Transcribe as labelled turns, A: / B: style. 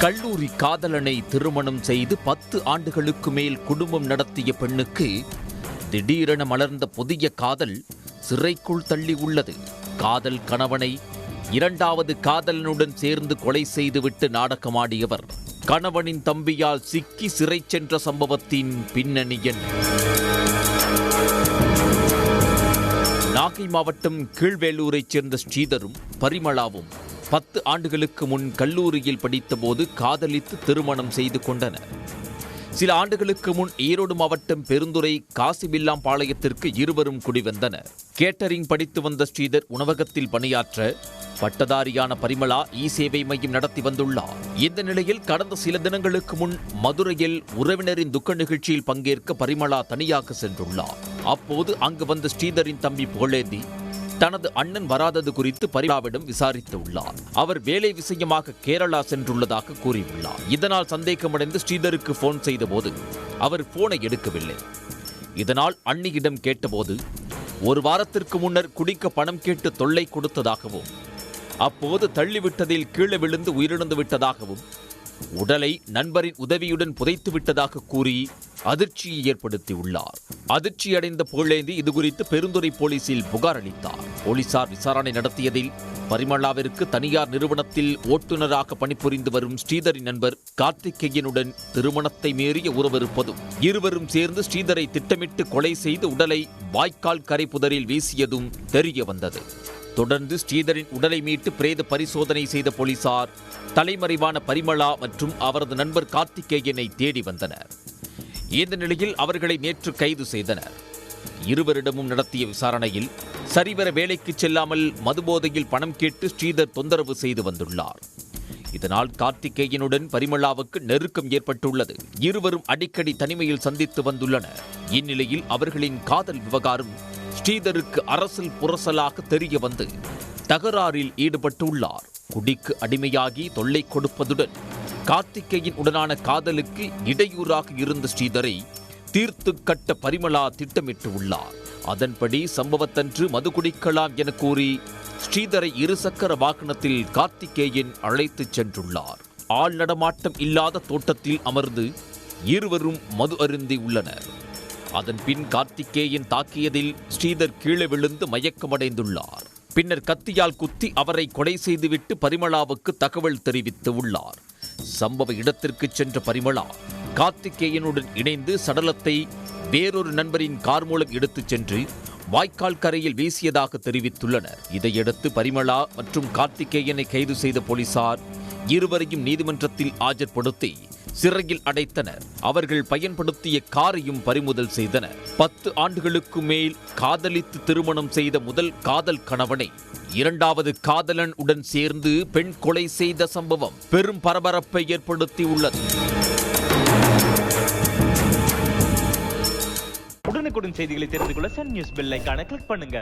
A: கல்லூரி காதலனை திருமணம் செய்து 10 ஆண்டுகளுக்கு மேல் குடும்பம் நடத்திய பெண்ணுக்கு திடீரென மலர்ந்த புதிய காதல் சிறைக்குள் தள்ளி உள்ளது. காதல் கணவனை 2வது காதலனுடன் சேர்ந்து கொலை செய்துவிட்டு நாடகமாடியவர் கணவனின் தம்பியால் சிக்கி சிறை சென்ற சம்பவத்தின் பின்னணி என்ன? நாகை மாவட்டம் கீழ்வேலூரைச் சேர்ந்த ஸ்ரீதரும் பரிமளாவும் 10 ஆண்டுகளுக்கு முன் கல்லூரியில் படித்தபோது காதலித்து திருமணம் செய்து கொண்டனர். சில ஆண்டுகளுக்கு முன் ஈரோடு மாவட்டம் பெருந்துறை காசிவில்லாம்பாளையத்திற்கு இருவரும் குடிவந்தனர். கேட்டரிங் படித்து வந்த ஸ்ரீதர் உணவகத்தில் பணியாற்ற பட்டதாரியான பரிமளா சேவை மையம் நடத்தி வந்துள்ளார். இந்த நிலையில் கடந்த சில தினங்களுக்கு முன் மதுரையில் உறவினரின் துக்க நிகழ்ச்சியில் பங்கேற்க பரிமளா தனியாக சென்றுள்ளார். அப்போது அங்கு வந்த ஸ்ரீதரின் தம்பி புகழேந்தி தனது அண்ணன் வராதது குறித்து பரிமளாவிடம் விசாரித்துள்ளார். அவர் வேலை விஷயமாக கேரளா சென்றுள்ளதாக கூறியுள்ளார். இதனால் சந்தேகமடைந்து ஸ்ரீதருக்கு போன் செய்தபோது அவர் போனை எடுக்கவில்லை. இதனால் அண்ணியிடம் கேட்டபோது 1 வாரத்திற்கு முன்னர் குடிக்க பணம் கேட்டு தொல்லை கொடுத்ததாகவும், அப்போது தள்ளிவிட்டதில் கீழே விழுந்து உயிரிழந்து விட்டதாகவும், உடலை நண்பரின் உதவியுடன் புதைத்து விட்டதாக கூறி அதிர்ச்சியை ஏற்படுத்தியுள்ளார். அதிர்ச்சியடைந்த புகழேந்தி இதுகுறித்து பெருந்துறை போலீசில் புகார் அளித்தார். போலீசார் விசாரணை நடத்தியதில் பரிமளாவிற்கு தனியார் நிறுவனத்தில் ஓட்டுநராக பணிபுரிந்து வரும் ஸ்ரீதரின் நண்பர் கார்த்திகேயனுடன் திருமணத்தை மீறிய உறவிருப்பதும், இருவரும் சேர்ந்து ஸ்ரீதரை திட்டமிட்டு கொலை செய்து உடலை வாய்க்கால் கரை புதரில் வீசியதும் தெரிய வந்தது. தொடர்ந்து ஸ்ரீதரின் உடலை மீட்டு பிரேத பரிசோதனை செய்த போலீசார் தலைமறைவான பரிமளா மற்றும் அவரது நண்பர் கார்த்திகேயனை தேடி வந்தனர். இந்த நிலையில் அவர்களை நேற்று கைது செய்தனர். இருவரிடமும் நடத்திய விசாரணையில் சரிவர வேலைக்கு செல்லாமல் மதுபோதையில் பணம் கேட்டு ஸ்ரீதர் தொந்தரவு செய்து வந்துள்ளார். இதனால் கார்த்திகேயனுடன் பரிமளாவுக்கு நெருக்கம் ஏற்பட்டுள்ளது. இருவரும் அடிக்கடி தனிமையில் சந்தித்து வந்துள்ளனர். இந்நிலையில் அவர்களின் காதல் விவகாரம் ஸ்ரீதருக்கு அரசல் புரசலாக தெரிய வந்து தகராறில் ஈடுபட்டுள்ளார். குடிக்கு அடிமையாகி தொல்லை கொடுப்பதுடன் கார்த்திகேயன் உடனான காதலுக்கு இடையூறாக இருந்த ஸ்ரீதரை தீர்த்து கட்ட பரிமளா திட்டமிட்டு உள்ளார். அதன்படி சம்பவத்தன்று மது குடிக்கலாம் என கூறி ஸ்ரீதரை 2 சக்கர வாகனத்தில் கார்த்திகேயன் அழைத்துச் சென்றுள்ளார். ஆள் நடமாட்டம் இல்லாத தோட்டத்தில் அமர்ந்து இருவரும் மது அருந்தி உள்ளனர். அதன் பின் கார்த்திகேயன் தாக்கியதில் ஸ்ரீதர் கீழே விழுந்து மயக்கமடைந்துள்ளார். பின்னர் கத்தியால் குத்தி அவரை கொலை செய்துவிட்டு பரிமளாவுக்கு தகவல் தெரிவித்து உள்ளார். சம்பவ இடத்திற்கு சென்ற பரிமளா கார்த்திகேயனுடன் இணைந்து சடலத்தை வேறொரு நண்பரின் கார் மூலம் எடுத்துச் சென்று வாய்க்கால் கரையில் வீசியதாக தெரிவித்துள்ளனர். இதையடுத்து பரிமளா மற்றும் கார்த்திகேயனை கைது செய்த போலீசார் இருவரையும் நீதிமன்றத்தில் ஆஜர்படுத்தி சிறையில் அடைத்தனர். அவர்கள் பயன்படுத்திய காரையும் பறிமுதல் செய்தனர். 10 ஆண்டுகளுக்கு மேல் காதலித்து திருமணம் செய்த முதல் காதல் கணவனை 2வது காதலன் உடன் சேர்ந்து பெண் கொலை செய்த சம்பவம் பெரும் பரபரப்பை ஏற்படுத்தியுள்ளது.
B: உடனுக்குடன் செய்திகளை தெரிந்து கொள்ள சன் நியூஸ் பெல் ஐகானை கிளிக் பண்ணுங்க.